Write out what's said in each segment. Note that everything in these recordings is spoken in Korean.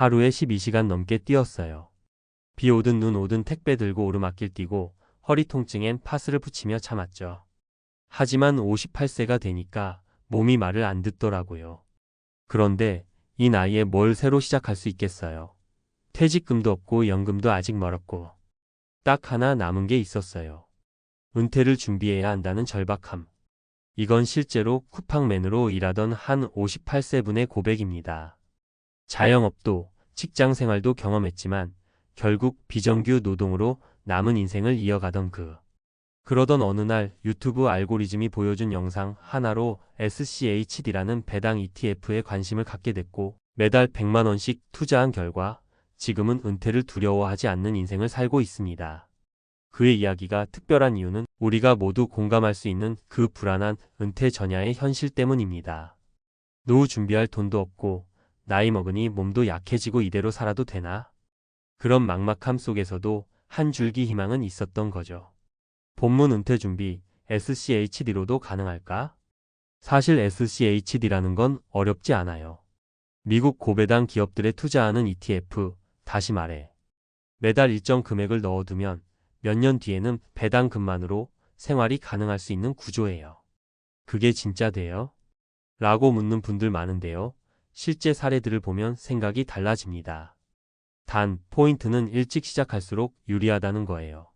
하루에 12시간 넘게 뛰었어요. 비 오든 눈 오든 택배 들고 오르막길 뛰고 허리 통증엔 파스를 붙이며 참았죠. 하지만 58세가 되니까 몸이 말을 안 듣더라고요. 그런데 이 나이에 뭘 새로 시작할 수 있겠어요. 퇴직금도 없고 연금도 아직 멀었고 딱 하나 남은 게 있었어요. 은퇴를 준비해야 한다는 절박함. 이건 실제로 쿠팡맨으로 일하던 한 58세분의 고백입니다. 자영업도 직장 생활도 경험했지만 결국 비정규 노동으로 남은 인생을 이어가던 그러던 어느 날 유튜브 알고리즘이 보여준 영상 하나로 SCHD라는 배당 ETF에 관심을 갖게 됐고 매달 100만 원씩 투자한 결과 지금은 은퇴를 두려워하지 않는 인생을 살고 있습니다. 그의 이야기가 특별한 이유는 우리가 모두 공감할 수 있는 그 불안한 은퇴 전야의 현실 때문입니다. 노후 준비할 돈도 없고 나이 먹으니 몸도 약해지고 이대로 살아도 되나? 그런 막막함 속에서도 한 줄기 희망은 있었던 거죠. 본문 은퇴 준비, SCHD로도 가능할까? 사실 SCHD라는 건 어렵지 않아요. 미국 고배당 기업들에 투자하는 ETF, 다시 말해 매달 일정 금액을 넣어두면 몇 년 뒤에는 배당금만으로 생활이 가능할 수 있는 구조예요. 그게 진짜 돼요? 라고 묻는 분들 많은데요. 실제 사례들을 보면 생각이 달라집니다. 단, 포인트는 일찍 시작할수록 유리하다는 거예요.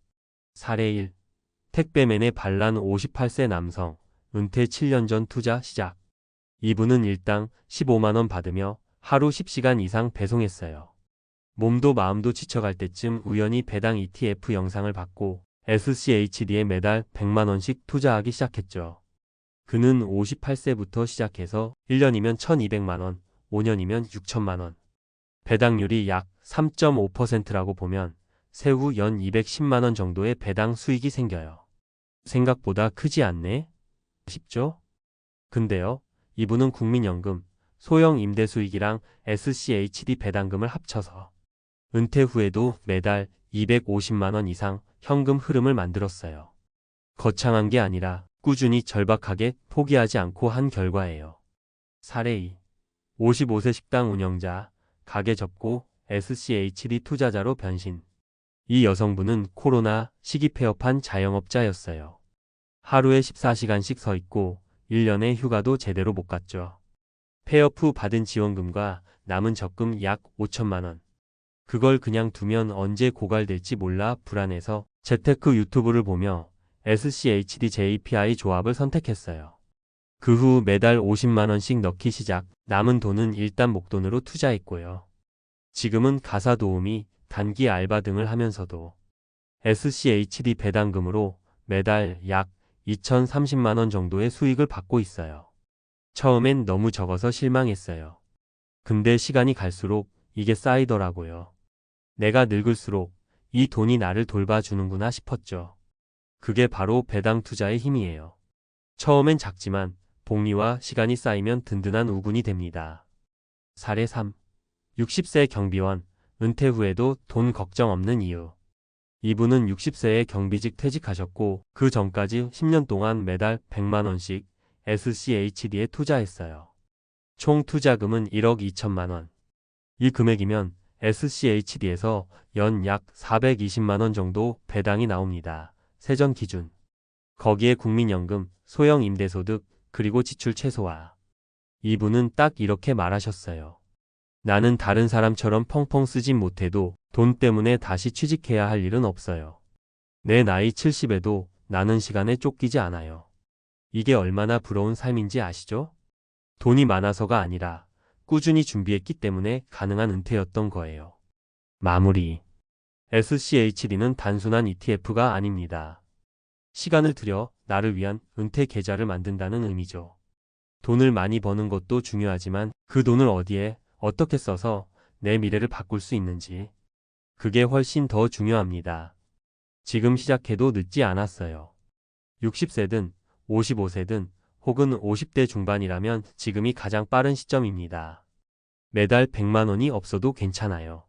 사례 1. 택배맨의 반란 58세 남성, 은퇴 7년 전 투자 시작. 이분은 일당 15만원 받으며 하루 10시간 이상 배송했어요. 몸도 마음도 지쳐갈 때쯤 우연히 배당 ETF 영상을 받고 SCHD에 매달 100만원씩 투자하기 시작했죠. 그는 58세부터 시작해서 1년이면 1200만원, 5년이면 6천만원. 배당률이 약 3.5%라고 보면 세후 연 210만원 정도의 배당 수익이 생겨요. 생각보다 크지 않네? 싶죠? 근데요, 이분은 국민연금, 소형 임대 수익이랑 SCHD 배당금을 합쳐서 은퇴 후에도 매달 250만원 이상 현금 흐름을 만들었어요. 거창한 게 아니라 꾸준히 절박하게 포기하지 않고 한 결과예요. 사례 2. 55세 식당 운영자, 가게 접고 SCHD 투자자로 변신. 이 여성분은 코로나 시기 폐업한 자영업자였어요. 하루에 14시간씩 서 있고 1년에 휴가도 제대로 못 갔죠. 폐업 후 받은 지원금과 남은 적금 약 5천만원. 그걸 그냥 두면 언제 고갈될지 몰라 불안해서 재테크 유튜브를 보며 SCHD JPI 조합을 선택했어요. 그 후 매달 50만원씩 넣기 시작, 남은 돈은 일단 목돈으로 투자했고요. 지금은 가사 도우미, 단기 알바 등을 하면서도 SCHD 배당금으로 매달 약 2030만원 정도의 수익을 받고 있어요. 처음엔 너무 적어서 실망했어요. 근데 시간이 갈수록 이게 쌓이더라고요. 내가 늙을수록 이 돈이 나를 돌봐주는구나 싶었죠. 그게 바로 배당 투자의 힘이에요. 처음엔 작지만 복리와 시간이 쌓이면 든든한 우군이 됩니다. 사례 3. 60세 경비원, 은퇴 후에도 돈 걱정 없는 이유. 이분은 60세에 경비직 퇴직하셨고 그 전까지 10년 동안 매달 100만원씩 SCHD에 투자했어요. 총 투자금은 1억 2천만원. 이 금액이면 SCHD에서 연 약 420만원 정도 배당이 나옵니다. 세전 기준. 거기에 국민연금, 소형 임대소득, 그리고 지출 최소화. 이분은 딱 이렇게 말하셨어요. 나는 다른 사람처럼 펑펑 쓰진 못해도 돈 때문에 다시 취직해야 할 일은 없어요. 내 나이 70에도 나는 시간에 쫓기지 않아요. 이게 얼마나 부러운 삶인지 아시죠? 돈이 많아서가 아니라 꾸준히 준비했기 때문에 가능한 은퇴였던 거예요. 마무리. SCHD는 단순한 ETF가 아닙니다. 시간을 들여 나를 위한 은퇴 계좌를 만든다는 의미죠. 돈을 많이 버는 것도 중요하지만 그 돈을 어디에 어떻게 써서 내 미래를 바꿀 수 있는지, 그게 훨씬 더 중요합니다. 지금 시작해도 늦지 않았어요. 60세든 55세든 혹은 50대 중반이라면 지금이 가장 빠른 시점입니다. 매달 100만원이 없어도 괜찮아요.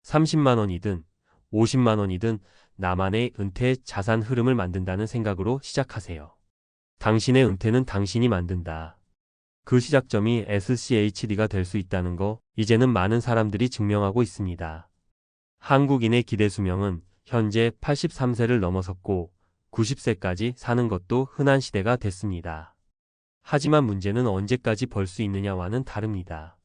30만원이든 50만원이든 나만의 은퇴 자산 흐름을 만든다는 생각으로 시작하세요. 당신의 은퇴는 당신이 만든다. 그 시작점이 SCHD가 될 수 있다는 거 이제는 많은 사람들이 증명하고 있습니다. 한국인의 기대 수명은 현재 83세를 넘어섰고 90세까지 사는 것도 흔한 시대가 됐습니다. 하지만 문제는 언제까지 벌 수 있느냐와는 다릅니다.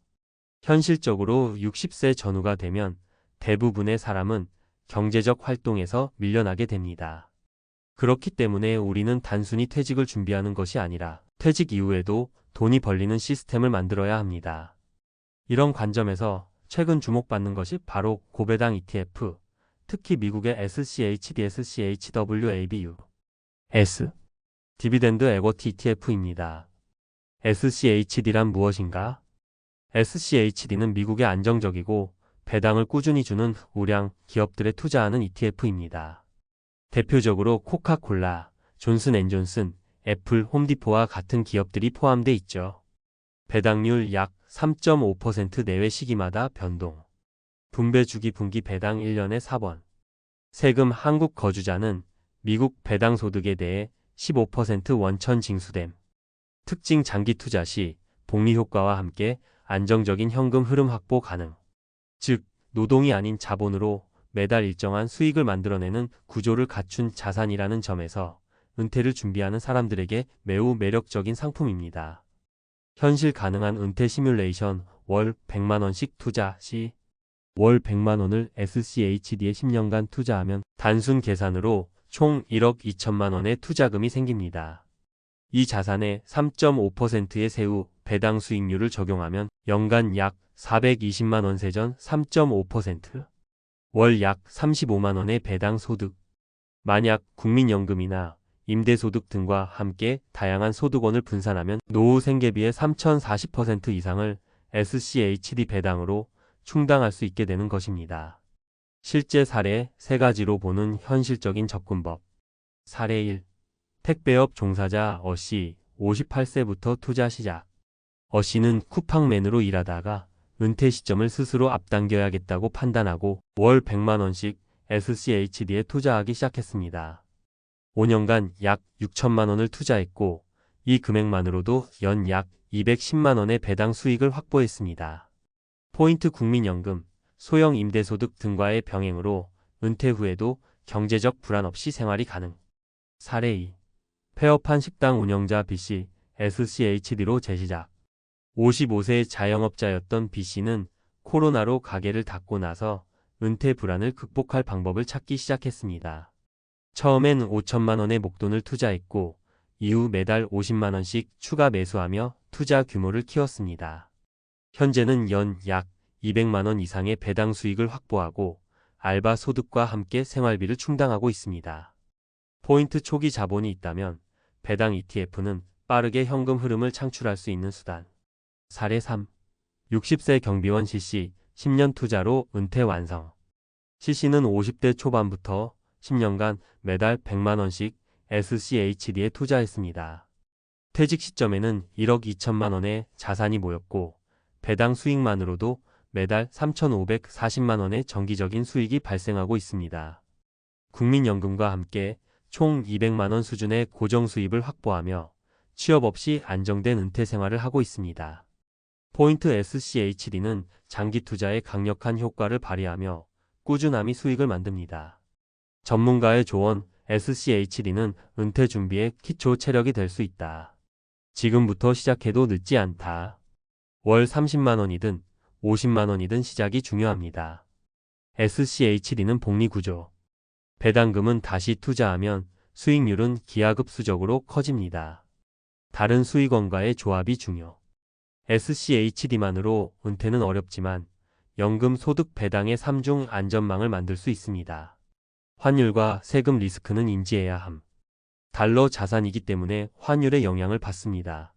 현실적으로 60세 전후가 되면 대부분의 사람은 경제적 활동에서 밀려나게 됩니다. 그렇기 때문에 우리는 단순히 퇴직을 준비하는 것이 아니라 퇴직 이후에도 돈이 벌리는 시스템을 만들어야 합니다. 이런 관점에서 최근 주목받는 것이 바로 고배당 ETF, 특히 미국의 SCHD, SCHWABU, 디비덴드 에쿼티 ETF입니다. SCHD란 무엇인가? SCHD는 미국의 안정적이고 배당을 꾸준히 주는 우량 기업들에 투자하는 ETF입니다. 대표적으로 코카콜라, 존슨앤존슨, 애플, 홈디포와 같은 기업들이 포함돼 있죠. 배당률 약 3.5% 내외 시기마다 변동. 분배 주기 분기 배당 1년에 4번. 세금 한국 거주자는 미국 배당 소득에 대해 15% 원천 징수됨. 특징 장기 투자 시 복리 효과와 함께 안정적인 현금 흐름 확보 가능. 즉, 노동이 아닌 자본으로 매달 일정한 수익을 만들어내는 구조를 갖춘 자산이라는 점에서 은퇴를 준비하는 사람들에게 매우 매력적인 상품입니다. 현실 가능한 은퇴 시뮬레이션 월 100만원씩 투자 시 월 100만원을 SCHD에 10년간 투자하면 단순 계산으로 총 1억 2천만원의 투자금이 생깁니다. 이 자산에 3.5%의 세후 배당 수익률을 적용하면 연간 약 420만원 세전 3.5%, 월 약 35만원의 배당 소득. 만약 국민연금이나 임대소득 등과 함께 다양한 소득원을 분산하면 노후 생계비의 3040% 이상을 SCHD 배당으로 충당할 수 있게 되는 것입니다. 실제 사례 3가지로 보는 현실적인 접근법. 사례 1. 택배업 종사자 어씨 58세부터 투자 시작. 어씨는 쿠팡맨으로 일하다가 은퇴 시점을 스스로 앞당겨야겠다고 판단하고 월 100만원씩 SCHD에 투자하기 시작했습니다. 5년간 약 6천만원을 투자했고 이 금액만으로도 연 약 210만원의 배당 수익을 확보했습니다. 포인트 국민연금, 소형 임대소득 등과의 병행으로 은퇴 후에도 경제적 불안 없이 생활이 가능. 사례 2. 폐업한 식당 운영자 B씨, SCHD로 재시작. 55세 자영업자였던 B씨는 코로나로 가게를 닫고 나서 은퇴 불안을 극복할 방법을 찾기 시작했습니다. 처음엔 5천만원의 목돈을 투자했고 이후 매달 50만원씩 추가 매수하며 투자 규모를 키웠습니다. 현재는 연 약 200만원 이상의 배당 수익을 확보하고 알바 소득과 함께 생활비를 충당하고 있습니다. 포인트 초기 자본이 있다면 배당 ETF는 빠르게 현금 흐름을 창출할 수 있는 수단. 사례 3. 60세 경비원 C씨 10년 투자로 은퇴 완성. C씨는 50대 초반부터 10년간 매달 100만원씩 SCHD에 투자했습니다. 퇴직 시점에는 1억 2천만원의 자산이 모였고 배당 수익만으로도 매달 3,540만원의 정기적인 수익이 발생하고 있습니다. 국민연금과 함께 총 200만원 수준의 고정 수입을 확보하며 취업 없이 안정된 은퇴 생활을 하고 있습니다. 포인트 SCHD는 장기 투자에 강력한 효과를 발휘하며 꾸준함이 수익을 만듭니다. 전문가의 조언, SCHD는 은퇴 준비의 기초 체력이 될 수 있다. 지금부터 시작해도 늦지 않다. 월 30만원이든 50만원이든 시작이 중요합니다. SCHD는 복리 구조. 배당금은 다시 투자하면 수익률은 기하급수적으로 커집니다. 다른 수익원과의 조합이 중요. SCHD만으로 은퇴는 어렵지만 연금 소득 배당의 3중 안전망을 만들 수 있습니다. 환율과 세금 리스크는 인지해야 함. 달러 자산이기 때문에 환율의 영향을 받습니다.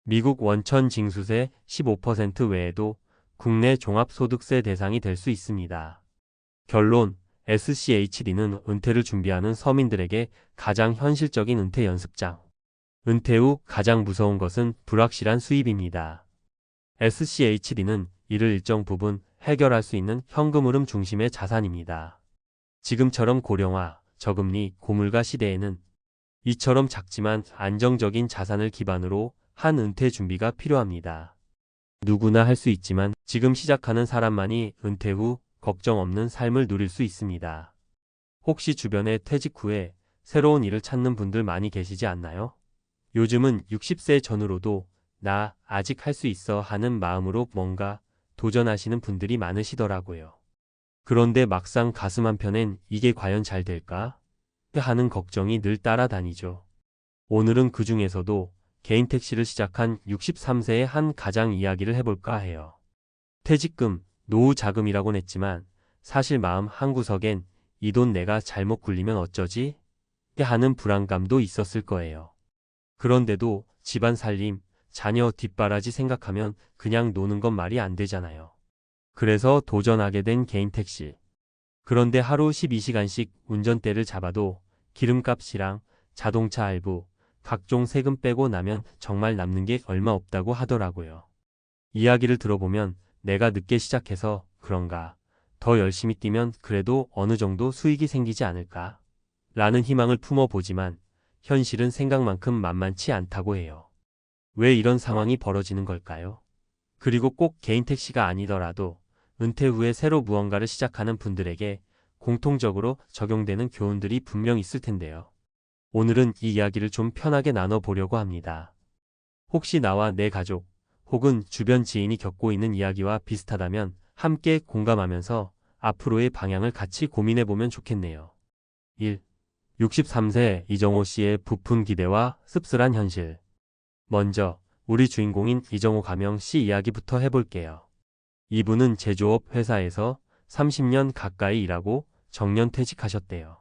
미국 원천 징수세 15% 외에도 국내 종합소득세 대상이 될 수 있습니다. 결론, SCHD는 은퇴를 준비하는 서민들에게 가장 현실적인 은퇴 연습장. 은퇴 후 가장 무서운 것은 불확실한 수입입니다. SCHD는 이를 일정 부분 해결할 수 있는 현금 흐름 중심의 자산입니다. 지금처럼 고령화, 저금리, 고물가 시대에는 이처럼 작지만 안정적인 자산을 기반으로 한 은퇴 준비가 필요합니다. 누구나 할 수 있지만 지금 시작하는 사람만이 은퇴 후 걱정 없는 삶을 누릴 수 있습니다. 혹시 주변에 퇴직 후에 새로운 일을 찾는 분들 많이 계시지 않나요? 요즘은 60세 전후로도 나 아직 할 수 있어 하는 마음으로 뭔가 도전하시는 분들이 많으시더라고요. 그런데 막상 가슴 한편엔 이게 과연 잘 될까? 하는 걱정이 늘 따라다니죠. 오늘은 그 중에서도 개인 택시를 시작한 63세의 한 가장 이야기를 해볼까 해요. 퇴직금, 노후 자금이라곤 했지만 사실 마음 한구석엔 이 돈 내가 잘못 굴리면 어쩌지? 하는 불안감도 있었을 거예요. 그런데도 집안 살림, 자녀 뒷바라지 생각하면 그냥 노는 건 말이 안 되잖아요. 그래서 도전하게 된 개인 택시. 그런데 하루 12시간씩 운전대를 잡아도 기름값이랑 자동차 할부, 각종 세금 빼고 나면 정말 남는 게 얼마 없다고 하더라고요. 이야기를 들어보면 내가 늦게 시작해서 그런가, 더 열심히 뛰면 그래도 어느 정도 수익이 생기지 않을까? 라는 희망을 품어보지만 현실은 생각만큼 만만치 않다고 해요. 왜 이런 상황이 벌어지는 걸까요? 그리고 꼭 개인 택시가 아니더라도 은퇴 후에 새로 무언가를 시작하는 분들에게 공통적으로 적용되는 교훈들이 분명 있을 텐데요. 오늘은 이 이야기를 좀 편하게 나눠보려고 합니다. 혹시 나와 내 가족 혹은 주변 지인이 겪고 있는 이야기와 비슷하다면 함께 공감하면서 앞으로의 방향을 같이 고민해보면 좋겠네요. 1. 63세 이정호 씨의 부푼 기대와 씁쓸한 현실. 먼저 우리 주인공인 이정호 가명 씨 이야기부터 해볼게요. 이분은 제조업 회사에서 30년 가까이 일하고 정년 퇴직하셨대요.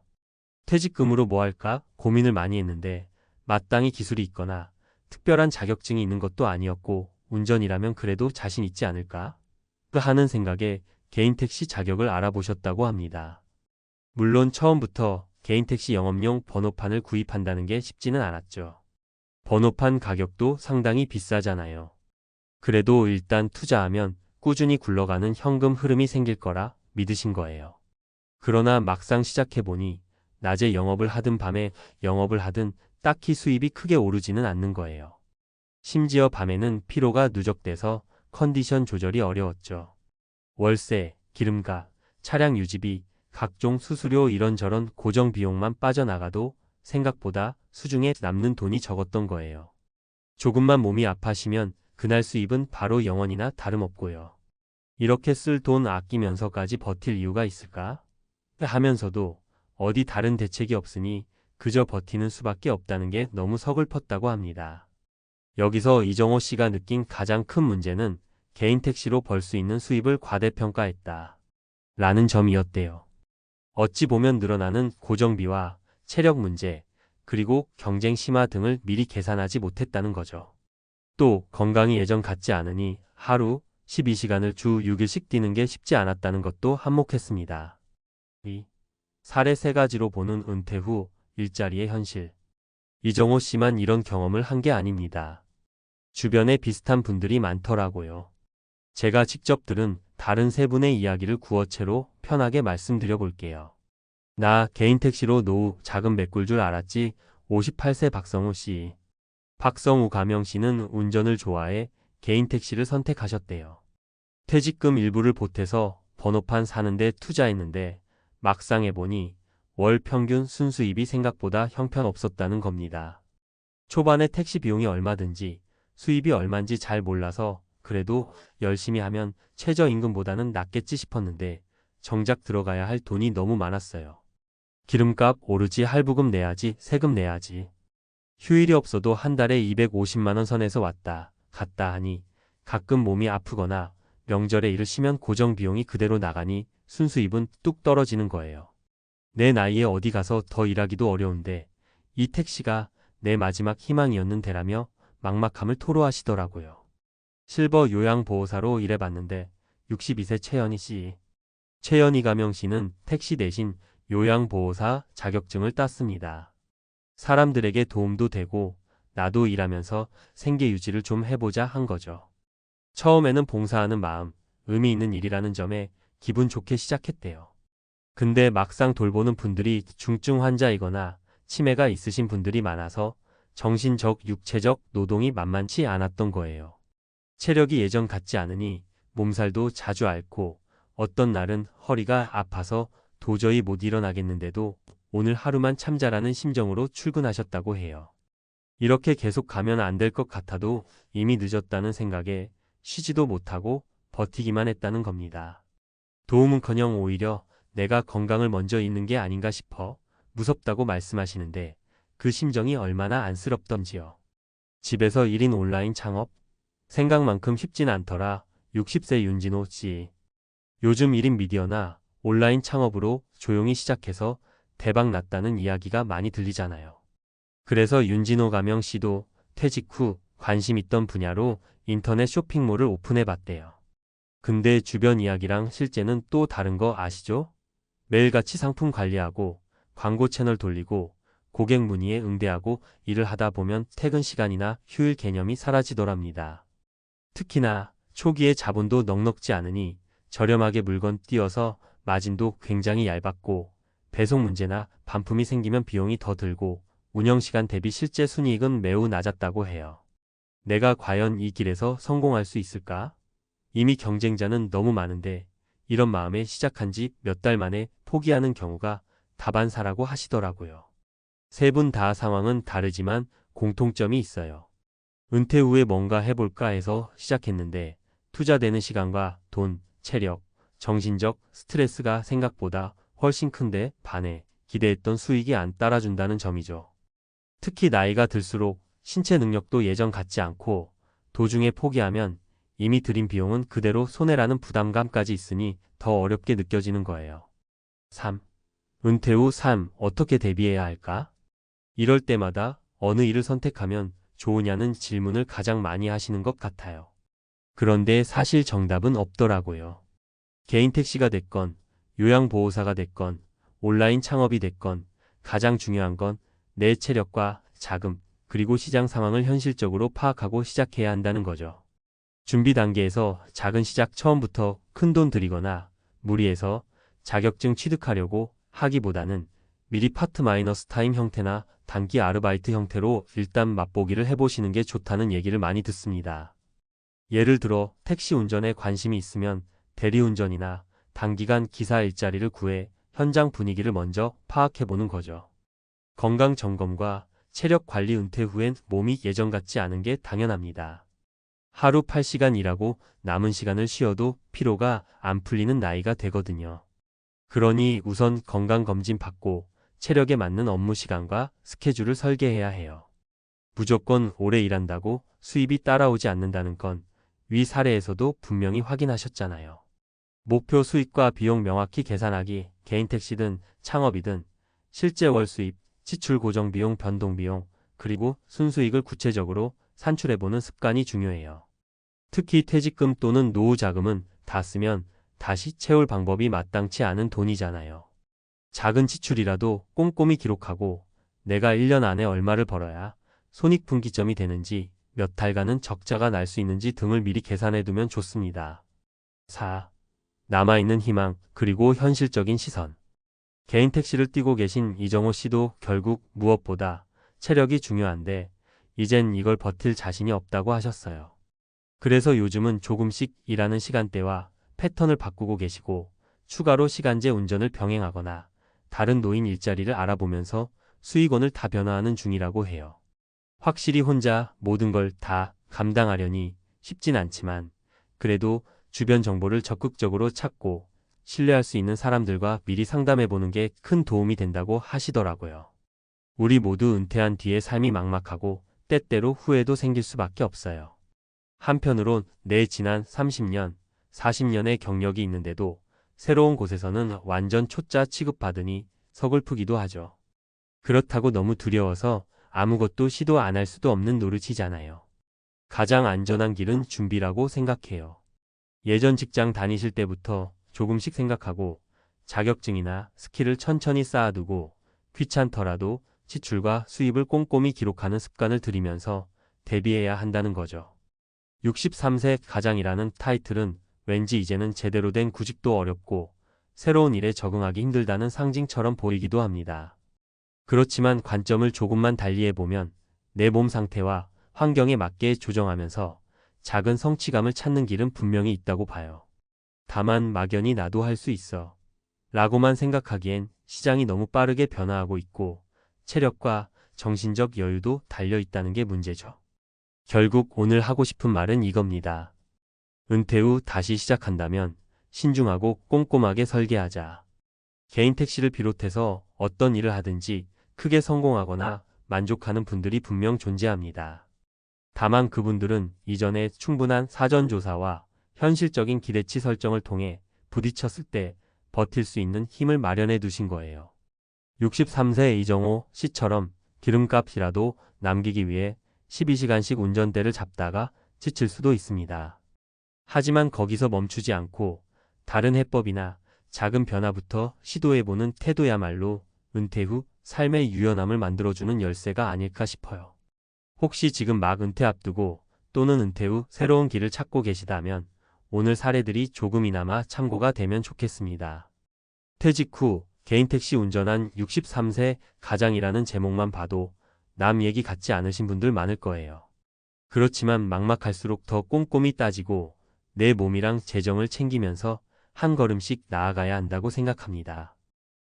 퇴직금으로 뭐 할까 고민을 많이 했는데 마땅히 기술이 있거나 특별한 자격증이 있는 것도 아니었고 운전이라면 그래도 자신 있지 않을까 하는 생각에 개인 택시 자격을 알아보셨다고 합니다. 물론 처음부터 개인 택시 영업용 번호판을 구입한다는 게 쉽지는 않았죠. 번호판 가격도 상당히 비싸잖아요. 그래도 일단 투자하면 꾸준히 굴러가는 현금 흐름이 생길 거라 믿으신 거예요. 그러나 막상 시작해보니 낮에 영업을 하든 밤에 영업을 하든 딱히 수입이 크게 오르지는 않는 거예요. 심지어 밤에는 피로가 누적돼서 컨디션 조절이 어려웠죠. 월세, 기름값, 차량 유지비, 각종 수수료 이런저런 고정 비용만 빠져나가도 생각보다 수중에 남는 돈이 적었던 거예요. 조금만 몸이 아파시면 그날 수입은 바로 영원이나 다름없고요. 이렇게 쓸 돈 아끼면서까지 버틸 이유가 있을까? 하면서도 어디 다른 대책이 없으니 그저 버티는 수밖에 없다는 게 너무 서글펐다고 합니다. 여기서 이정호 씨가 느낀 가장 큰 문제는 개인 택시로 벌 수 있는 수입을 과대평가했다. 라는 점이었대요. 어찌 보면 늘어나는 고정비와 체력 문제, 그리고 경쟁 심화 등을 미리 계산하지 못했다는 거죠. 또 건강이 예전 같지 않으니 하루 12시간을 주 6일씩 뛰는 게 쉽지 않았다는 것도 한몫했습니다. 2. 사례 3가지로 보는 은퇴 후 일자리의 현실. 이정호 씨만 이런 경험을 한 게 아닙니다. 주변에 비슷한 분들이 많더라고요. 제가 직접 들은 다른 3분의 이야기를 구어체로 편하게 말씀드려 볼게요. 나 개인 택시로 노후 자금 메꿀 줄 알았지. 58세 박성우 씨. 박성우 가명 씨는 운전을 좋아해 개인 택시를 선택하셨대요. 퇴직금 일부를 보태서 번호판 사는데 투자했는데 막상 해보니 월 평균 순수입이 생각보다 형편없었다는 겁니다. 초반에 택시 비용이 얼마든지 수입이 얼만지 잘 몰라서 그래도 열심히 하면 최저임금보다는 낫겠지 싶었는데 정작 들어가야 할 돈이 너무 많았어요. 기름값 오르지, 할부금 내야지, 세금 내야지. 휴일이 없어도 한 달에 250만 원 선에서 왔다 갔다 하니 가끔 몸이 아프거나 명절에 일을 쉬면 고정 비용이 그대로 나가니 순수입은 뚝 떨어지는 거예요. 내 나이에 어디 가서 더 일하기도 어려운데 이 택시가 내 마지막 희망이었는데라며 막막함을 토로하시더라고요. 실버 요양보호사로 일해봤는데 62세 최연희 씨. 최연희 가명 씨는 택시 대신 요양보호사 자격증을 땄습니다. 사람들에게 도움도 되고 나도 일하면서 생계 유지를 좀 해보자 한 거죠. 처음에는 봉사하는 마음, 의미 있는 일이라는 점에 기분 좋게 시작했대요. 근데 막상 돌보는 분들이 중증 환자이거나 치매가 있으신 분들이 많아서 정신적, 육체적 노동이 만만치 않았던 거예요. 체력이 예전 같지 않으니 몸살도 자주 앓고 어떤 날은 허리가 아파서 도저히 못 일어나겠는데도 오늘 하루만 참자라는 심정으로 출근하셨다고 해요. 이렇게 계속 가면 안 될 것 같아도 이미 늦었다는 생각에 쉬지도 못하고 버티기만 했다는 겁니다. 도움은커녕 오히려 내가 건강을 먼저 잃는 게 아닌가 싶어 무섭다고 말씀하시는데 그 심정이 얼마나 안쓰럽던지요. 집에서 1인 온라인 창업? 생각만큼 쉽진 않더라. 60세 윤진호 씨. 요즘 1인 미디어나 온라인 창업으로 조용히 시작해서 대박 났다는 이야기가 많이 들리잖아요. 그래서 윤진호 가명 씨도 퇴직 후 관심 있던 분야로 인터넷 쇼핑몰을 오픈해 봤대요. 근데 주변 이야기랑 실제는 또 다른 거 아시죠? 매일같이 상품 관리하고 광고 채널 돌리고 고객 문의에 응대하고 일을 하다 보면 퇴근 시간이나 휴일 개념이 사라지더랍니다. 특히나 초기에 자본도 넉넉지 않으니 저렴하게 물건 띄워서 마진도 굉장히 얇았고 배송 문제나 반품이 생기면 비용이 더 들고 운영시간 대비 실제 순이익은 매우 낮았다고 해요. 내가 과연 이 길에서 성공할 수 있을까? 이미 경쟁자는 너무 많은데 이런 마음에 시작한 지 몇 달 만에 포기하는 경우가 다반사라고 하시더라고요. 세 분 다 상황은 다르지만 공통점이 있어요. 은퇴 후에 뭔가 해볼까 해서 시작했는데 투자되는 시간과 돈, 체력, 정신적 스트레스가 생각보다 훨씬 큰데 반해 기대했던 수익이 안 따라준다는 점이죠. 특히 나이가 들수록 신체 능력도 예전 같지 않고 도중에 포기하면 이미 들인 비용은 그대로 손해라는 부담감까지 있으니 더 어렵게 느껴지는 거예요. 3. 은퇴 후 삶 어떻게 대비해야 할까? 이럴 때마다 어느 일을 선택하면 좋으냐는 질문을 가장 많이 하시는 것 같아요. 그런데 사실 정답은 없더라고요. 개인 택시가 됐건, 요양보호사가 됐건, 온라인 창업이 됐건, 가장 중요한 건 내 체력과 자금, 그리고 시장 상황을 현실적으로 파악하고 시작해야 한다는 거죠. 준비 단계에서 작은 시작 처음부터 큰 돈 들이거나 무리해서 자격증 취득하려고 하기보다는 미리 파트 마이너스 타임 형태나 단기 아르바이트 형태로 일단 맛보기를 해보시는 게 좋다는 얘기를 많이 듣습니다. 예를 들어 택시 운전에 관심이 있으면 대리운전이나 단기간 기사 일자리를 구해 현장 분위기를 먼저 파악해보는 거죠. 건강 점검과 체력 관리 은퇴 후엔 몸이 예전 같지 않은 게 당연합니다. 하루 8시간 일하고 남은 시간을 쉬어도 피로가 안 풀리는 나이가 되거든요. 그러니 우선 건강검진 받고 체력에 맞는 업무 시간과 스케줄을 설계해야 해요. 무조건 오래 일한다고 수입이 따라오지 않는다는 건 위 사례에서도 분명히 확인하셨잖아요. 목표 수익과 비용 명확히 계산하기, 개인 택시든 창업이든 실제 월 수입, 지출 고정 비용, 변동 비용, 그리고 순수익을 구체적으로 산출해보는 습관이 중요해요. 특히 퇴직금 또는 노후 자금은 다 쓰면 다시 채울 방법이 마땅치 않은 돈이잖아요. 작은 지출이라도 꼼꼼히 기록하고 내가 1년 안에 얼마를 벌어야 손익분기점이 되는지 몇 달간은 적자가 날 수 있는지 등을 미리 계산해두면 좋습니다. 4. 남아있는 희망 그리고 현실적인 시선. 개인 택시를 뛰고 계신 이정호 씨도 결국 무엇보다 체력이 중요한데 이젠 이걸 버틸 자신이 없다고 하셨어요. 그래서 요즘은 조금씩 일하는 시간대와 패턴을 바꾸고 계시고 추가로 시간제 운전을 병행하거나 다른 노인 일자리를 알아보면서 수익원을 다 변화하는 중이라고 해요. 확실히 혼자 모든 걸 다 감당하려니 쉽진 않지만 그래도 주변 정보를 적극적으로 찾고 신뢰할 수 있는 사람들과 미리 상담해보는 게 큰 도움이 된다고 하시더라고요. 우리 모두 은퇴한 뒤에 삶이 막막하고 때때로 후회도 생길 수밖에 없어요. 한편으론 내 지난 30년, 40년의 경력이 있는데도 새로운 곳에서는 완전 초짜 취급받으니 서글프기도 하죠. 그렇다고 너무 두려워서 아무것도 시도 안 할 수도 없는 노릇이잖아요. 가장 안전한 길은 준비라고 생각해요. 예전 직장 다니실 때부터 조금씩 생각하고 자격증이나 스킬을 천천히 쌓아두고 귀찮더라도 지출과 수입을 꼼꼼히 기록하는 습관을 들이면서 대비해야 한다는 거죠. 63세 가장이라는 타이틀은 왠지 이제는 제대로 된 구직도 어렵고 새로운 일에 적응하기 힘들다는 상징처럼 보이기도 합니다. 그렇지만 관점을 조금만 달리해보면 내 몸 상태와 환경에 맞게 조정하면서 작은 성취감을 찾는 길은 분명히 있다고 봐요. 다만 막연히 나도 할 수 있어 라고만 생각하기엔 시장이 너무 빠르게 변화하고 있고 체력과 정신적 여유도 달려 있다는 게 문제죠. 결국 오늘 하고 싶은 말은 이겁니다. 은퇴 후 다시 시작한다면 신중하고 꼼꼼하게 설계하자. 개인 택시를 비롯해서 어떤 일을 하든지 크게 성공하거나 만족하는 분들이 분명 존재합니다. 다만 그분들은 이전에 충분한 사전조사와 현실적인 기대치 설정을 통해 부딪혔을 때 버틸 수 있는 힘을 마련해 두신 거예요. 63세 이정호 씨처럼 기름값이라도 남기기 위해 12시간씩 운전대를 잡다가 지칠 수도 있습니다. 하지만 거기서 멈추지 않고 다른 해법이나 작은 변화부터 시도해보는 태도야말로 은퇴 후 삶의 유연함을 만들어주는 열쇠가 아닐까 싶어요. 혹시 지금 막 은퇴 앞두고 또는 은퇴 후 새로운 길을 찾고 계시다면 오늘 사례들이 조금이나마 참고가 되면 좋겠습니다. 퇴직 후 개인 택시 운전한 63세 가장이라는 제목만 봐도 남 얘기 같지 않으신 분들 많을 거예요. 그렇지만 막막할수록 더 꼼꼼히 따지고 내 몸이랑 재정을 챙기면서 한 걸음씩 나아가야 한다고 생각합니다.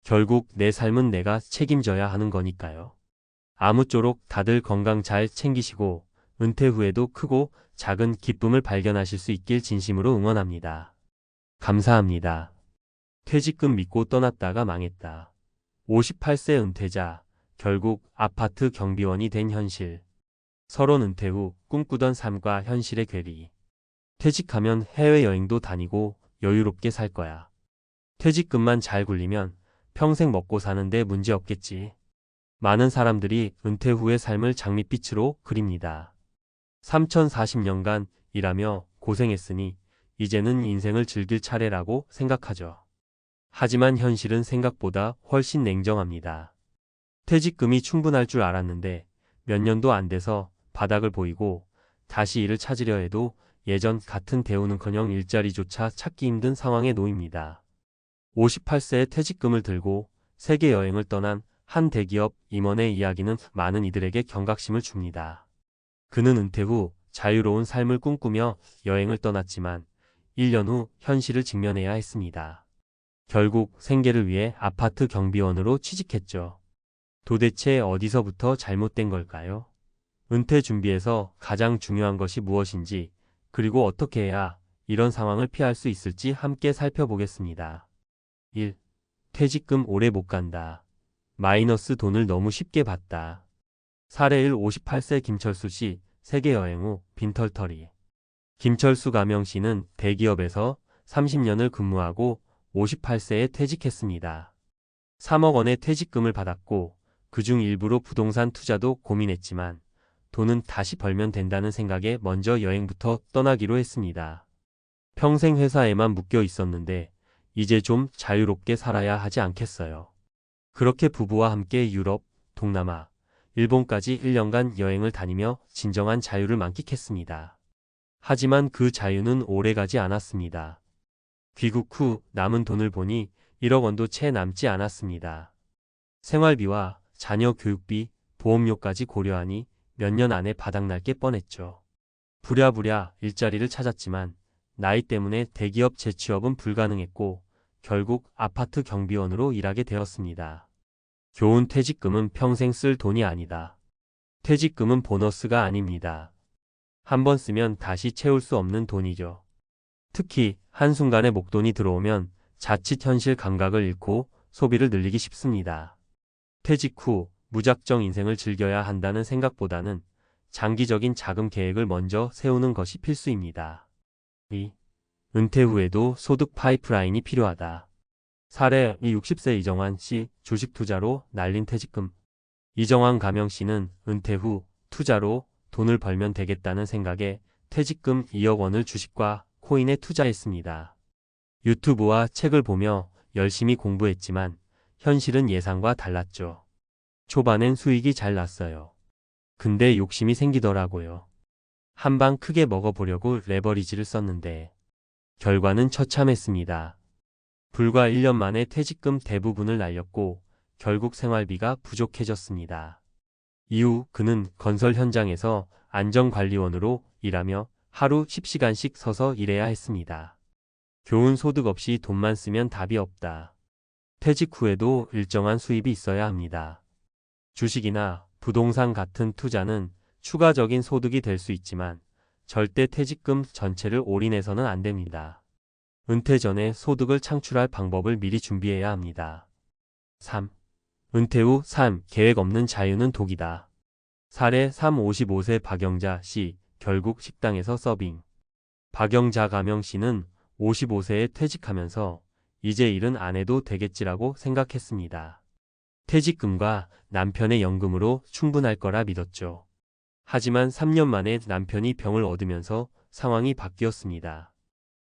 결국 내 삶은 내가 책임져야 하는 거니까요. 아무쪼록 다들 건강 잘 챙기시고 은퇴 후에도 크고 작은 기쁨을 발견하실 수 있길 진심으로 응원합니다. 감사합니다. 퇴직금 믿고 떠났다가 망했다. 58세 은퇴자, 결국 아파트 경비원이 된 현실. 서론 은퇴 후 꿈꾸던 삶과 현실의 괴리. 퇴직하면 해외여행도 다니고 여유롭게 살 거야. 퇴직금만 잘 굴리면 평생 먹고 사는데 문제 없겠지. 많은 사람들이 은퇴 후의 삶을 장밋빛으로 그립니다. 3040년간 일하며 고생했으니 이제는 인생을 즐길 차례라고 생각하죠. 하지만 현실은 생각보다 훨씬 냉정합니다. 퇴직금이 충분할 줄 알았는데 몇 년도 안 돼서 바닥을 보이고 다시 일을 찾으려 해도 예전 같은 대우는커녕 일자리조차 찾기 힘든 상황에 놓입니다. 58세에 퇴직금을 들고 세계 여행을 떠난 한 대기업 임원의 이야기는 많은 이들에게 경각심을 줍니다. 그는 은퇴 후 자유로운 삶을 꿈꾸며 여행을 떠났지만 1년 후 현실을 직면해야 했습니다. 결국 생계를 위해 아파트 경비원으로 취직했죠. 도대체 어디서부터 잘못된 걸까요? 은퇴 준비에서 가장 중요한 것이 무엇인지, 그리고 어떻게 해야 이런 상황을 피할 수 있을지 함께 살펴보겠습니다. 1. 퇴직금 오래 못 간다. 마이너스 돈을 너무 쉽게 받다. 사례 1. 58세 김철수 씨, 세계여행 후 빈털터리. 김철수 가명 씨는 대기업에서 30년을 근무하고 58세에 퇴직했습니다. 3억 원의 퇴직금을 받았고 그중 일부로 부동산 투자도 고민했지만 돈은 다시 벌면 된다는 생각에 먼저 여행부터 떠나기로 했습니다. 평생 회사에만 묶여 있었는데 이제 좀 자유롭게 살아야 하지 않겠어요. 그렇게 부부와 함께 유럽, 동남아, 일본까지 1년간 여행을 다니며 진정한 자유를 만끽했습니다. 하지만 그 자유는 오래가지 않았습니다. 귀국 후 남은 돈을 보니 1억 원도 채 남지 않았습니다. 생활비와 자녀 교육비, 보험료까지 고려하니 몇 년 안에 바닥날 게 뻔했죠. 부랴부랴 일자리를 찾았지만 나이 때문에 대기업 재취업은 불가능했고 결국 아파트 경비원으로 일하게 되었습니다. 교훈: 퇴직금은 평생 쓸 돈이 아니다. 퇴직금은 보너스가 아닙니다. 한번 쓰면 다시 채울 수 없는 돈이죠. 특히 한순간에 목돈이 들어오면 자칫 현실 감각을 잃고 소비를 늘리기 쉽습니다. 퇴직 후 무작정 인생을 즐겨야 한다는 생각보다는 장기적인 자금 계획을 먼저 세우는 것이 필수입니다. 2. 은퇴 후에도 소득 파이프라인이 필요하다. 사례 60세 이정환 씨, 주식 투자로 날린 퇴직금. 이정환 가명 씨는 은퇴 후 투자로 돈을 벌면 되겠다는 생각에 퇴직금 2억 원을 주식과 코인에 투자했습니다. 유튜브와 책을 보며 열심히 공부했지만 현실은 예상과 달랐죠. 초반엔 수익이 잘 났어요. 근데 욕심이 생기더라고요. 한 방 크게 먹어보려고 레버리지를 썼는데 결과는 처참했습니다. 불과 1년 만에 퇴직금 대부분을 날렸고 결국 생활비가 부족해졌습니다. 이후 그는 건설 현장에서 안전관리원으로 일하며 하루 10시간씩 서서 일해야 했습니다. 교훈 소득 없이 돈만 쓰면 답이 없다. 퇴직 후에도 일정한 수입이 있어야 합니다. 주식이나 부동산 같은 투자는 추가적인 소득이 될 수 있지만 절대 퇴직금 전체를 올인해서는 안 됩니다. 은퇴 전에 소득을 창출할 방법을 미리 준비해야 합니다. 3. 은퇴 후 삶, 계획 없는 자유는 독이다. 사례 3. 55세 박영자 씨, 결국 식당에서 서빙. 박영자 가명 씨는 55세에 퇴직하면서 이제 일은 안 해도 되겠지라고 생각했습니다. 퇴직금과 남편의 연금으로 충분할 거라 믿었죠. 하지만 3년 만에 남편이 병을 얻으면서 상황이 바뀌었습니다.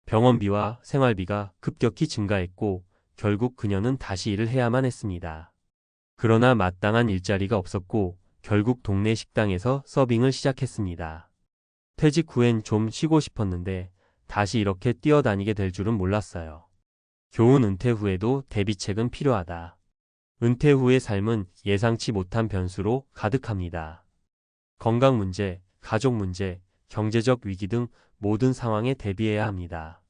병원비와 생활비가 급격히 증가했고 결국 그녀는 다시 일을 해야만 했습니다. 그러나 마땅한 일자리가 없었고 결국 동네 식당에서 서빙을 시작했습니다. 퇴직 후엔 좀 쉬고 싶었는데 다시 이렇게 뛰어다니게 될 줄은 몰랐어요. 교훈 은퇴 후에도 대비책은 필요하다. 은퇴 후의 삶은 예상치 못한 변수로 가득합니다. 건강 문제, 가족 문제, 경제적 위기 등 모든 상황에 대비해야 합니다.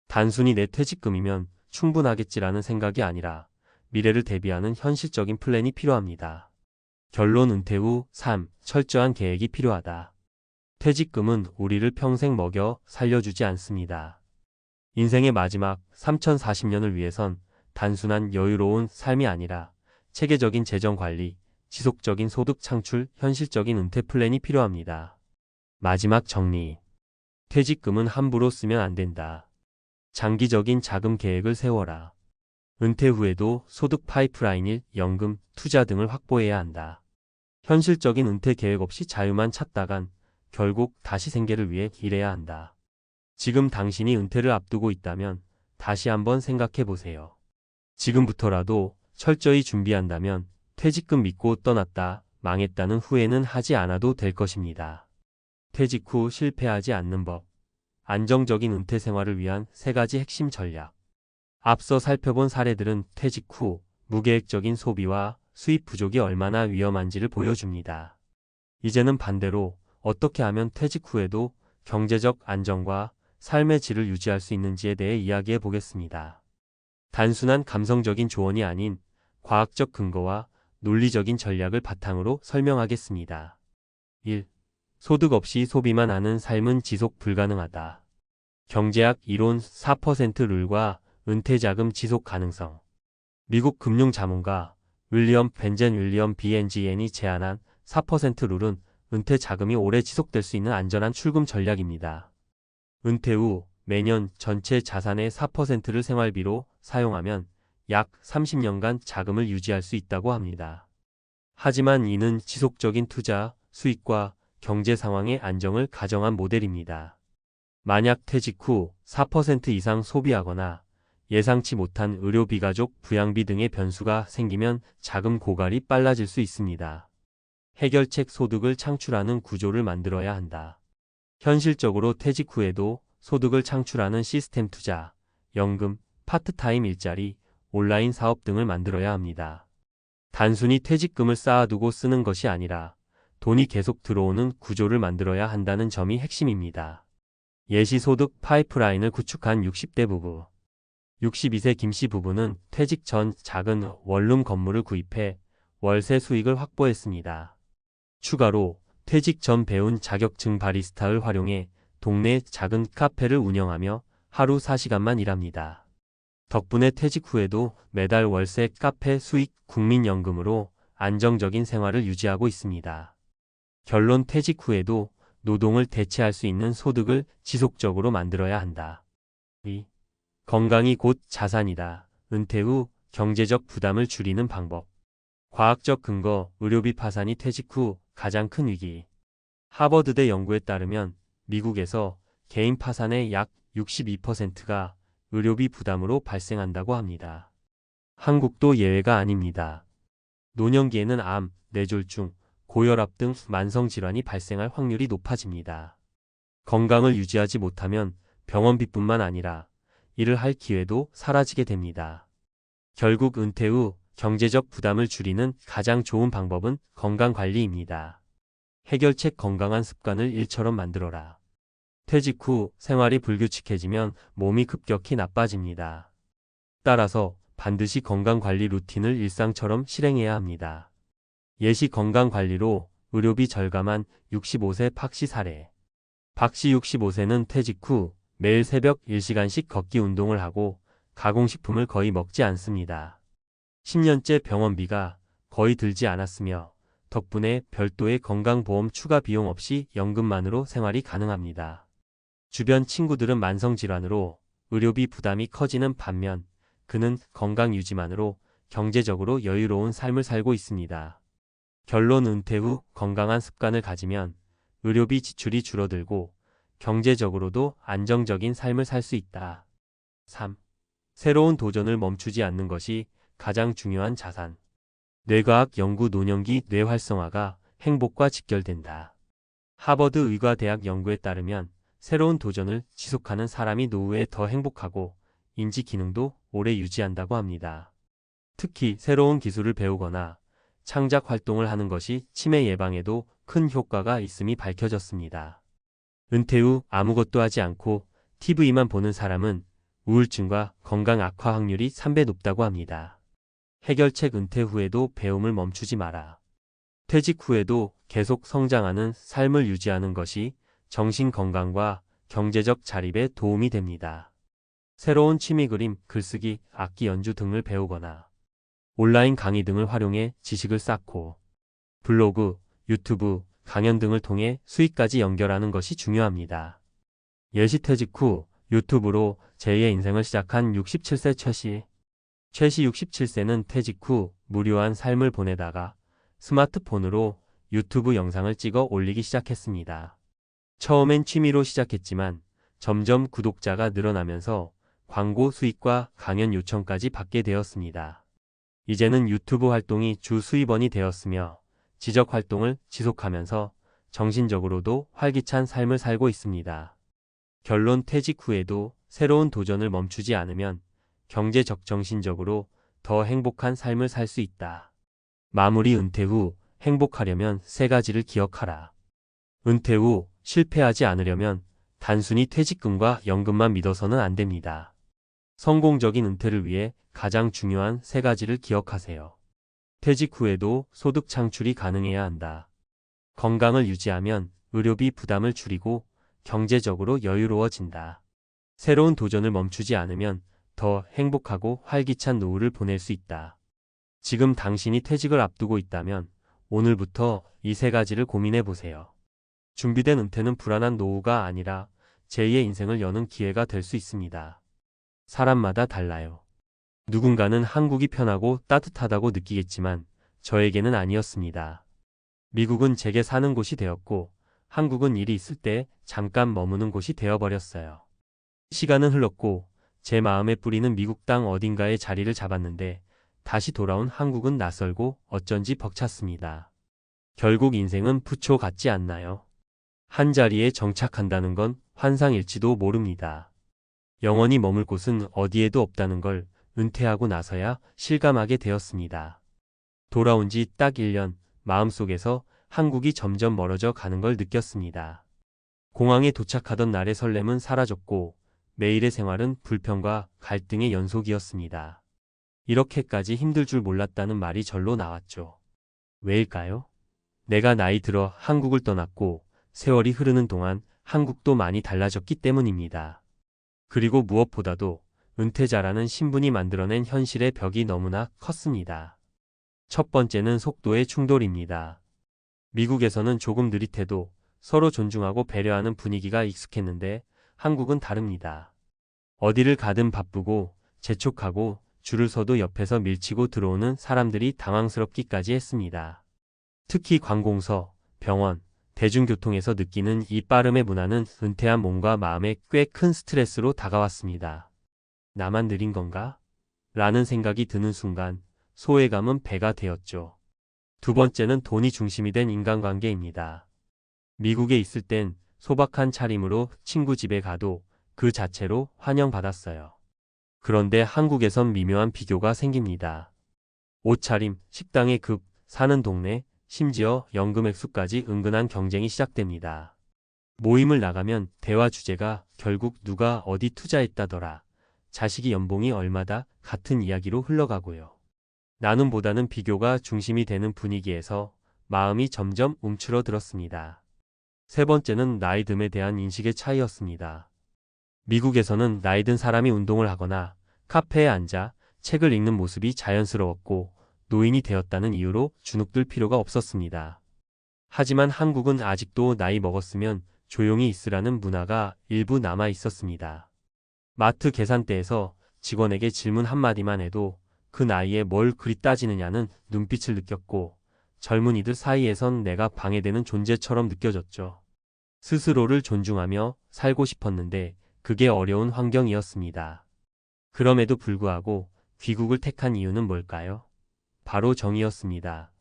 단순히 내 퇴직금이면 충분하겠지라는 생각이 아니라 미래를 대비하는 현실적인 플랜이 필요합니다. 결론 은퇴 후 삶, 철저한 계획이 필요하다. 퇴직금은 우리를 평생 먹여 살려주지 않습니다. 인생의 마지막 3040년을 위해선 단순한 여유로운 삶이 아니라 체계적인 재정 관리, 지속적인 소득 창출, 현실적인 은퇴 플랜이 필요합니다. 마지막 정리. 퇴직금은 함부로 쓰면 안 된다. 장기적인 자금 계획을 세워라. 은퇴 후에도 소득 파이프라인일 연금, 투자 등을 확보해야 한다. 현실적인 은퇴 계획 없이 자유만 찾다간 결국 다시 생계를 위해 일해야 한다. 지금 당신이 은퇴를 앞두고 있다면 다시 한번 생각해 보세요. 지금부터라도 철저히 준비한다면 퇴직금 믿고 떠났다, 망했다는 후회는 하지 않아도 될 것입니다. 퇴직 후 실패하지 않는 법. 안정적인 은퇴 생활을 위한 3가지 핵심 전략. 앞서 살펴본 사례들은 퇴직 후 무계획적인 소비와 수입 부족이 얼마나 위험한지를 보여줍니다. 이제는 반대로 어떻게 하면 퇴직 후에도 경제적 안정과 삶의 질을 유지할 수 있는지에 대해 이야기해 보겠습니다. 단순한 감성적인 조언이 아닌 과학적 근거와 논리적인 전략을 바탕으로 설명하겠습니다. 1. 소득 없이 소비만 하는 삶은 지속 불가능하다. 경제학 이론 4% 룰과 은퇴자금 지속 가능성. 미국 금융 자문가 윌리엄 벤젠 윌리엄 BNGN이 제안한 4% 룰은 은퇴 자금이 오래 지속될 수 있는 안전한 출금 전략입니다. 은퇴 후 매년 전체 자산의 4%를 생활비로 사용하면 약 30년간 자금을 유지할 수 있다고 합니다. 하지만 이는 지속적인 투자, 수익과 경제 상황의 안정을 가정한 모델입니다. 만약 퇴직 후 4% 이상 소비하거나 예상치 못한 의료 비가족 부양비 등의 변수가 생기면 자금 고갈이 빨라질 수 있습니다. 해결책 소득을 창출하는 구조를 만들어야 한다. 현실적으로 퇴직 후에도 소득을 창출하는 시스템 투자, 연금, 파트타임 일자리, 온라인 사업 등을 만들어야 합니다. 단순히 퇴직금을 쌓아두고 쓰는 것이 아니라 돈이 계속 들어오는 구조를 만들어야 한다는 점이 핵심입니다. 예시소득 파이프라인을 구축한 60대 부부. 62세 김씨 부부는 퇴직 전 작은 원룸 건물을 구입해 월세 수익을 확보했습니다. 추가로 퇴직 전 배운 자격증 바리스타를 활용해 동네 작은 카페를 운영하며 하루 4시간만 일합니다. 덕분에 퇴직 후에도 매달 월세 카페 수익 국민연금으로 안정적인 생활을 유지하고 있습니다. 결론 퇴직 후에도 노동을 대체할 수 있는 소득을 지속적으로 만들어야 한다. 2. 건강이 곧 자산이다. 은퇴 후 경제적 부담을 줄이는 방법. 과학적 근거, 의료비 파산이 퇴직 후 가장 큰 위기. 하버드대 연구에 따르면 미국에서 개인 파산의 약 62%가 의료비 부담으로 발생한다고 합니다. 한국도 예외가 아닙니다. 노년기에는 암, 뇌졸중, 고혈압 등 만성질환이 발생할 확률이 높아집니다. 건강을 유지하지 못하면 병원비뿐만 아니라 일을 할 기회도 사라지게 됩니다. 결국 은퇴 후 경제적 부담을 줄이는 가장 좋은 방법은 건강관리입니다. 해결책 건강한 습관을 일처럼 만들어라. 퇴직 후 생활이 불규칙해지면 몸이 급격히 나빠집니다. 따라서 반드시 건강관리 루틴을 일상처럼 실행해야 합니다. 예시 건강관리로 의료비 절감한 65세 박씨 사례. 박씨 65세는 퇴직 후 매일 새벽 1시간씩 걷기 운동을 하고 가공식품을 거의 먹지 않습니다. 10년째 병원비가 거의 들지 않았으며 덕분에 별도의 건강보험 추가 비용 없이 연금만으로 생활이 가능합니다. 주변 친구들은 만성질환으로 의료비 부담이 커지는 반면 그는 건강 유지만으로 경제적으로 여유로운 삶을 살고 있습니다. 결론 은퇴 후 건강한 습관을 가지면 의료비 지출이 줄어들고 경제적으로도 안정적인 삶을 살 수 있다. 3. 새로운 도전을 멈추지 않는 것이 가장 중요한 자산. 뇌과학 연구 노년기 뇌 활성화가 행복과 직결된다. 하버드 의과대학 연구에 따르면 새로운 도전을 지속하는 사람이 노후에 더 행복하고 인지 기능도 오래 유지한다고 합니다. 특히 새로운 기술을 배우거나 창작 활동을 하는 것이 치매 예방에도 큰 효과가 있음이 밝혀졌습니다. 은퇴 후 아무것도 하지 않고 TV만 보는 사람은 우울증과 건강 악화 확률이 3배 높다고 합니다. 해결책 은퇴 후에도 배움을 멈추지 마라. 퇴직 후에도 계속 성장하는 삶을 유지하는 것이 정신 건강과 경제적 자립에 도움이 됩니다. 새로운 취미 그림, 글쓰기, 악기 연주 등을 배우거나 온라인 강의 등을 활용해 지식을 쌓고 블로그, 유튜브, 강연 등을 통해 수익까지 연결하는 것이 중요합니다. 예시 퇴직 후 유튜브로 제2의 인생을 시작한 67세 최씨. 최씨 67세는 퇴직 후 무료한 삶을 보내다가 스마트폰으로 유튜브 영상을 찍어 올리기 시작했습니다. 처음엔 취미로 시작했지만 점점 구독자가 늘어나면서 광고 수익과 강연 요청까지 받게 되었습니다. 이제는 유튜브 활동이 주 수입원이 되었으며 지적 활동을 지속하면서 정신적으로도 활기찬 삶을 살고 있습니다. 결론 퇴직 후에도 새로운 도전을 멈추지 않으면 경제적 정신적으로 더 행복한 삶을 살 수 있다. 마무리 은퇴 후 행복하려면 세 가지를 기억하라. 은퇴 후 실패하지 않으려면 단순히 퇴직금과 연금만 믿어서는 안 됩니다. 성공적인 은퇴를 위해 가장 중요한 세 가지를 기억하세요. 퇴직 후에도 소득 창출이 가능해야 한다. 건강을 유지하면 의료비 부담을 줄이고 경제적으로 여유로워진다. 새로운 도전을 멈추지 않으면 더 행복하고 활기찬 노후를 보낼 수 있다. 지금 당신이 퇴직을 앞두고 있다면 오늘부터 이 세 가지를 고민해 보세요. 준비된 은퇴는 불안한 노후가 아니라 제2의 인생을 여는 기회가 될 수 있습니다. 사람마다 달라요. 누군가는 한국이 편하고 따뜻하다고 느끼겠지만 저에게는 아니었습니다. 미국은 제게 사는 곳이 되었고 한국은 일이 있을 때 잠깐 머무는 곳이 되어버렸어요. 시간은 흘렀고 제 마음의 뿌리는 미국 땅 어딘가에 자리를 잡았는데 다시 돌아온 한국은 낯설고 어쩐지 벅찼습니다. 결국 인생은 부초 같지 않나요? 한 자리에 정착한다는 건 환상일지도 모릅니다. 영원히 머물 곳은 어디에도 없다는 걸 은퇴하고 나서야 실감하게 되었습니다. 돌아온 지 딱 1년, 마음속에서 한국이 점점 멀어져 가는 걸 느꼈습니다. 공항에 도착하던 날의 설렘은 사라졌고 매일의 생활은 불평과 갈등의 연속이었습니다. 이렇게까지 힘들 줄 몰랐다는 말이 절로 나왔죠. 왜일까요? 내가 나이 들어 한국을 떠났고 세월이 흐르는 동안 한국도 많이 달라졌기 때문입니다. 그리고 무엇보다도 은퇴자라는 신분이 만들어낸 현실의 벽이 너무나 컸습니다. 첫 번째는 속도의 충돌입니다. 미국에서는 조금 느릿해도 서로 존중하고 배려하는 분위기가 익숙했는데 한국은 다릅니다. 어디를 가든 바쁘고 재촉하고 줄을 서도 옆에서 밀치고 들어오는 사람들이 당황스럽기까지 했습니다. 특히 관공서, 병원, 대중교통에서 느끼는 이 빠름의 문화는 은퇴한 몸과 마음에 꽤 큰 스트레스로 다가왔습니다. 나만 느린 건가? 라는 생각이 드는 순간 소외감은 배가 되었죠. 두 번째는 돈이 중심이 된 인간관계입니다. 미국에 있을 땐 소박한 차림으로 친구 집에 가도 그 자체로 환영받았어요. 그런데 한국에선 미묘한 비교가 생깁니다. 옷차림, 식당의 급, 사는 동네, 심지어 연금 액수까지 은근한 경쟁이 시작됩니다. 모임을 나가면 대화 주제가 결국 누가 어디 투자했다더라, 자식이 연봉이 얼마다 같은 이야기로 흘러가고요. 나눔보다는 비교가 중심이 되는 분위기에서 마음이 점점 움츠러들었습니다. 세 번째는 나이 듦에 대한 인식의 차이였습니다. 미국에서는 나이 든 사람이 운동을 하거나 카페에 앉아 책을 읽는 모습이 자연스러웠고 노인이 되었다는 이유로 주눅들 필요가 없었습니다. 하지만 한국은 아직도 나이 먹었으면 조용히 있으라는 문화가 일부 남아 있었습니다. 마트 계산대에서 직원에게 질문 한마디만 해도 그 나이에 뭘 그리 따지느냐는 눈빛을 느꼈고 젊은이들 사이에선 내가 방해되는 존재처럼 느껴졌죠. 스스로를 존중하며 살고 싶었는데 그게 어려운 환경이었습니다. 그럼에도 불구하고 귀국을 택한 이유는 뭘까요? 바로 정이었습니다.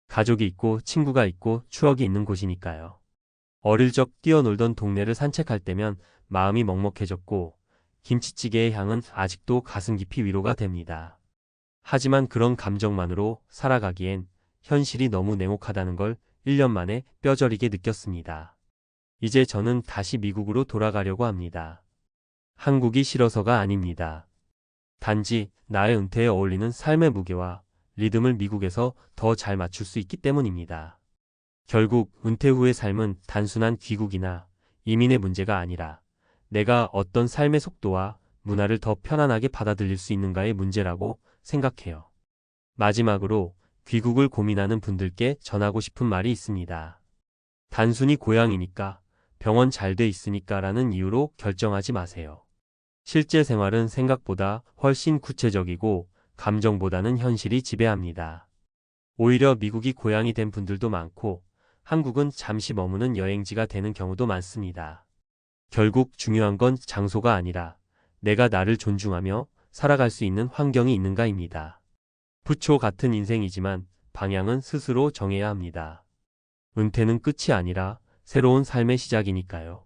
가족이 있고 친구가 있고 추억이 있는 곳이니까요. 어릴 적 뛰어놀던 동네를 산책할 때면 마음이 먹먹해졌고 김치찌개의 향은 아직도 가슴 깊이 위로가 됩니다. 하지만 그런 감정만으로 살아가기엔 현실이 너무 냉혹하다는 걸 1년 만에 뼈저리게 느꼈습니다. 이제 저는 다시 미국으로 돌아가려고 합니다. 한국이 싫어서가 아닙니다. 단지 나의 은퇴에 어울리는 삶의 무게와 리듬을 미국에서 더 잘 맞출 수 있기 때문입니다. 결국 은퇴 후의 삶은 단순한 귀국이나 이민의 문제가 아니라 내가 어떤 삶의 속도와 문화를 더 편안하게 받아들일 수 있는가의 문제라고 생각해요. 마지막으로 귀국을 고민하는 분들께 전하고 싶은 말이 있습니다. 단순히 고향이니까, 병원 잘 돼 있으니까 라는 이유로 결정하지 마세요. 실제 생활은 생각보다 훨씬 구체적이고 감정보다는 현실이 지배합니다. 오히려 미국이 고향이 된 분들도 많고 한국은 잠시 머무는 여행지가 되는 경우도 많습니다. 결국 중요한 건 장소가 아니라 내가 나를 존중하며 살아갈 수 있는 환경이 있는가입니다. 부초 같은 인생이지만 방향은 스스로 정해야 합니다. 은퇴는 끝이 아니라 새로운 삶의 시작이니까요.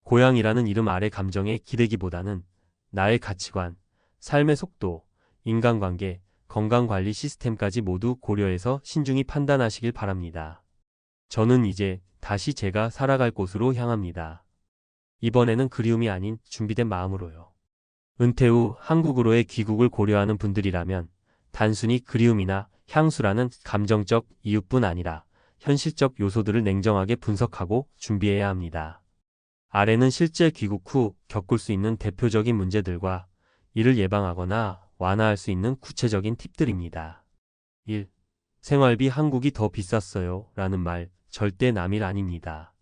고향이라는 이름 아래 감정에 기대기보다는 나의 가치관, 삶의 속도, 인간관계, 건강관리 시스템까지 모두 고려해서 신중히 판단하시길 바랍니다. 저는 이제 다시 제가 살아갈 곳으로 향합니다. 이번에는 그리움이 아닌 준비된 마음으로요. 은퇴 후 한국으로의 귀국을 고려하는 분들이라면 단순히 그리움이나 향수라는 감정적 이유뿐 아니라 현실적 요소들을 냉정하게 분석하고 준비해야 합니다. 아래는 실제 귀국 후 겪을 수 있는 대표적인 문제들과 이를 예방하거나 완화할 수 있는 구체적인 팁들입니다. 1. 생활비 한국이 더 비쌌어요 라는 말 절대 남일 아닙니다.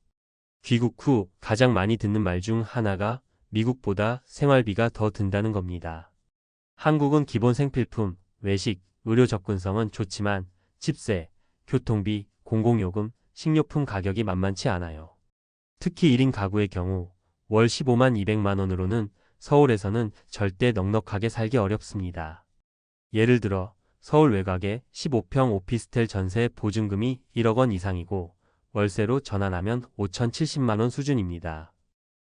귀국 후 가장 많이 듣는 말 중 하나가 미국보다 생활비가 더 든다는 겁니다. 한국은 기본 생필품, 외식, 의료 접근성은 좋지만 집세, 교통비, 공공요금, 식료품 가격이 만만치 않아요. 특히 1인 가구의 경우 월 15만 200만 원으로는 서울에서는 절대 넉넉하게 살기 어렵습니다. 예를 들어 서울 외곽에 15평 오피스텔 전세 보증금이 1억 원 이상이고 월세로 전환하면 5,070만 원 수준입니다.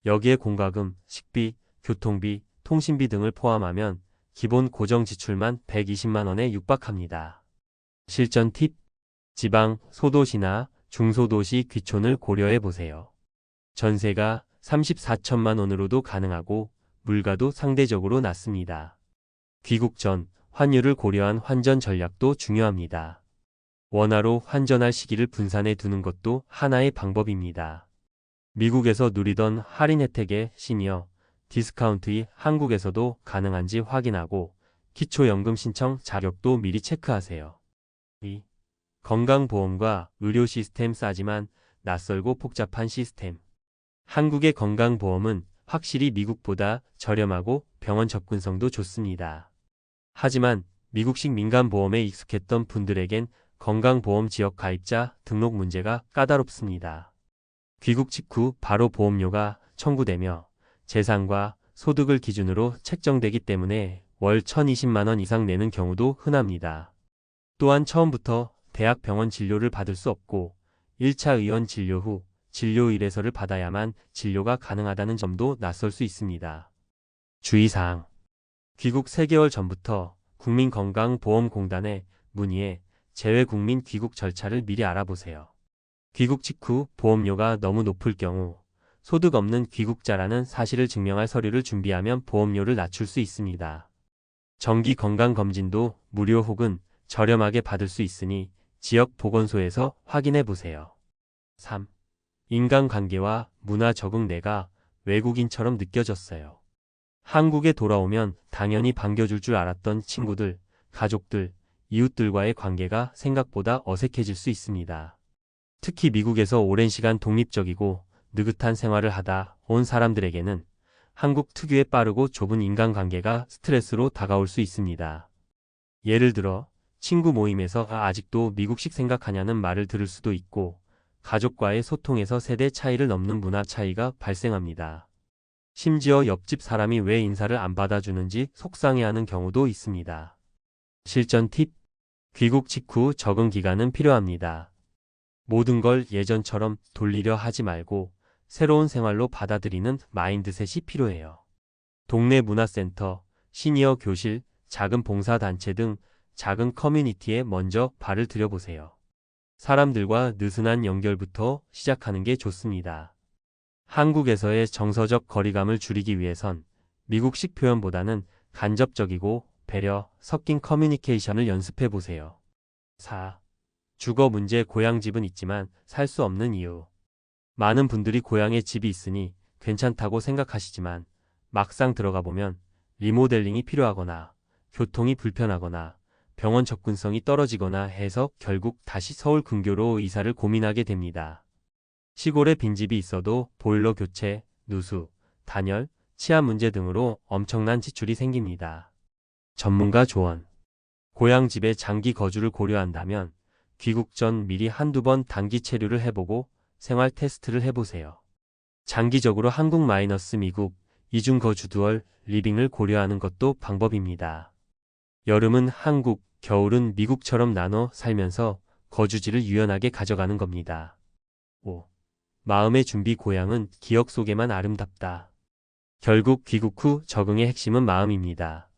여기에 공과금, 식비, 교통비, 통신비 등을 포함하면 기본 고정 지출만 120만 원에 육박합니다. 실전 팁: 지방, 소도시나 중소도시 귀촌을 고려해 보세요. 전세가 34천만 원으로도 가능하고 물가도 상대적으로 낮습니다. 귀국 전 환율을 고려한 환전 전략도 중요합니다. 원화로 환전할 시기를 분산해 두는 것도 하나의 방법입니다. 미국에서 누리던 할인 혜택의 시니어 디스카운트이 한국에서도 가능한지 확인하고 기초연금 신청 자격도 미리 체크하세요. 2. 건강보험과 의료 시스템 싸지만 낯설고 복잡한 시스템. 한국의 건강보험은 확실히 미국보다 저렴하고 병원 접근성도 좋습니다. 하지만 미국식 민간보험에 익숙했던 분들에겐 건강보험 지역 가입자 등록 문제가 까다롭습니다. 귀국 직후 바로 보험료가 청구되며 재산과 소득을 기준으로 책정되기 때문에 월 1,020만 원 이상 내는 경우도 흔합니다. 또한 처음부터 대학 병원 진료를 받을 수 없고 1차 의원 진료 후 진료 의뢰서를 받아야만 진료가 가능하다는 점도 낯설 수 있습니다. 주의사항: 귀국 3개월 전부터 국민건강보험공단에 문의해 재외국민 귀국 절차를 미리 알아보세요. 귀국 직후 보험료가 너무 높을 경우 소득 없는 귀국자라는 사실을 증명할 서류를 준비하면 보험료를 낮출 수 있습니다. 정기 건강검진도 무료 혹은 저렴하게 받을 수 있으니 지역 보건소에서 확인해 보세요. 3. 인간관계와 문화 적응. 내가 외국인처럼 느껴졌어요. 한국에 돌아오면 당연히 반겨줄 줄 알았던 친구들, 가족들, 이웃들과의 관계가 생각보다 어색해질 수 있습니다. 특히 미국에서 오랜 시간 독립적이고 느긋한 생활을 하다 온 사람들에게는 한국 특유의 빠르고 좁은 인간관계가 스트레스로 다가올 수 있습니다. 예를 들어 친구 모임에서 아직도 미국식 생각하냐는 말을 들을 수도 있고, 가족과의 소통에서 세대 차이를 넘는 문화 차이가 발생합니다. 심지어 옆집 사람이 왜 인사를 안 받아주는지 속상해하는 경우도 있습니다. 실전 팁. 귀국 직후 적응 기간은 필요합니다. 모든 걸 예전처럼 돌리려 하지 말고 새로운 생활로 받아들이는 마인드셋이 필요해요. 동네 문화센터, 시니어 교실, 작은 봉사단체 등 작은 커뮤니티에 먼저 발을 들여보세요. 사람들과 느슨한 연결부터 시작하는 게 좋습니다. 한국에서의 정서적 거리감을 줄이기 위해선 미국식 표현보다는 간접적이고 배려 섞인 커뮤니케이션을 연습해 보세요. 4. 주거 문제. 고향 집은 있지만 살 수 없는 이유. 많은 분들이 고향에 집이 있으니 괜찮다고 생각하시지만 막상 들어가 보면 리모델링이 필요하거나 교통이 불편하거나 병원 접근성이 떨어지거나 해서 결국 다시 서울 근교로 이사를 고민하게 됩니다. 시골에 빈집이 있어도 보일러 교체, 누수, 단열, 치안 문제 등으로 엄청난 지출이 생깁니다. 전문가 조언. 고향 집에 장기 거주를 고려한다면 귀국 전 미리 한두 번 단기 체류를 해보고 생활 테스트를 해보세요. 장기적으로 한국 마이너스 미국, 이중 거주 듀얼 리빙을 고려하는 것도 방법입니다. 여름은 한국, 겨울은 미국처럼 나눠 살면서 거주지를 유연하게 가져가는 겁니다. 5. 마음의 준비. 고향은 기억 속에만 아름답다. 결국 귀국 후 적응의 핵심은 마음입니다.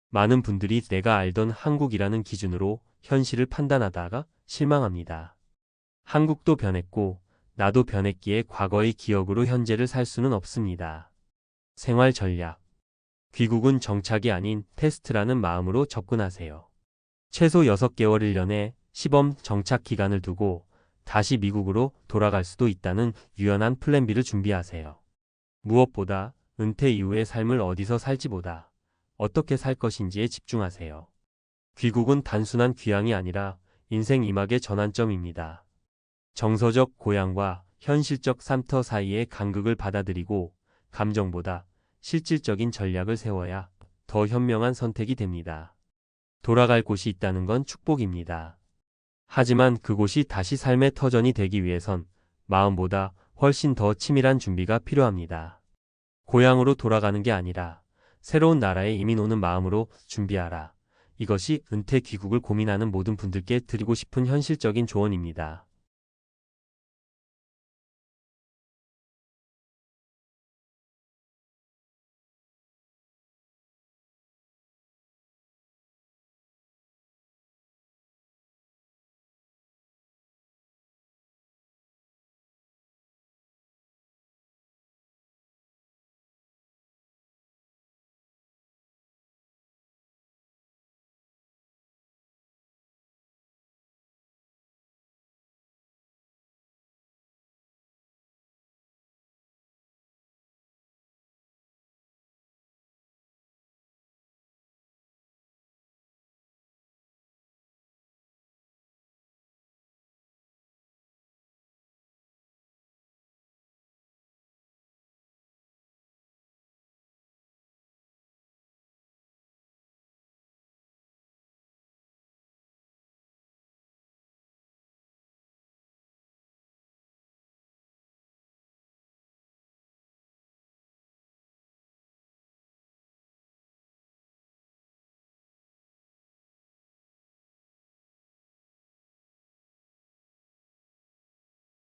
많은 분들이 내가 알던 한국이라는 기준으로 현실을 판단하다가 실망합니다. 한국도 변했고 나도 변했기에 과거의 기억으로 현재를 살 수는 없습니다. 생활 전략. 귀국은 정착이 아닌 테스트라는 마음으로 접근하세요. 최소 6개월 1년의 시범 정착 기간을 두고 다시 미국으로 돌아갈 수도 있다는 유연한 플랜 B를 준비하세요. 무엇보다 은퇴 이후의 삶을 어디서 살지보다 어떻게 살 것인지에 집중하세요. 귀국은 단순한 귀향이 아니라 인생 이막의 전환점입니다. 정서적 고향과 현실적 삶터 사이의 간극을 받아들이고 감정보다 실질적인 전략을 세워야 더 현명한 선택이 됩니다. 돌아갈 곳이 있다는 건 축복입니다. 하지만 그곳이 다시 삶의 터전이 되기 위해선 마음보다 훨씬 더 치밀한 준비가 필요합니다. 고향으로 돌아가는 게 아니라 새로운 나라에 이민 오는 마음으로 준비하라. 이것이 은퇴 귀국을 고민하는 모든 분들께 드리고 싶은 현실적인 조언입니다.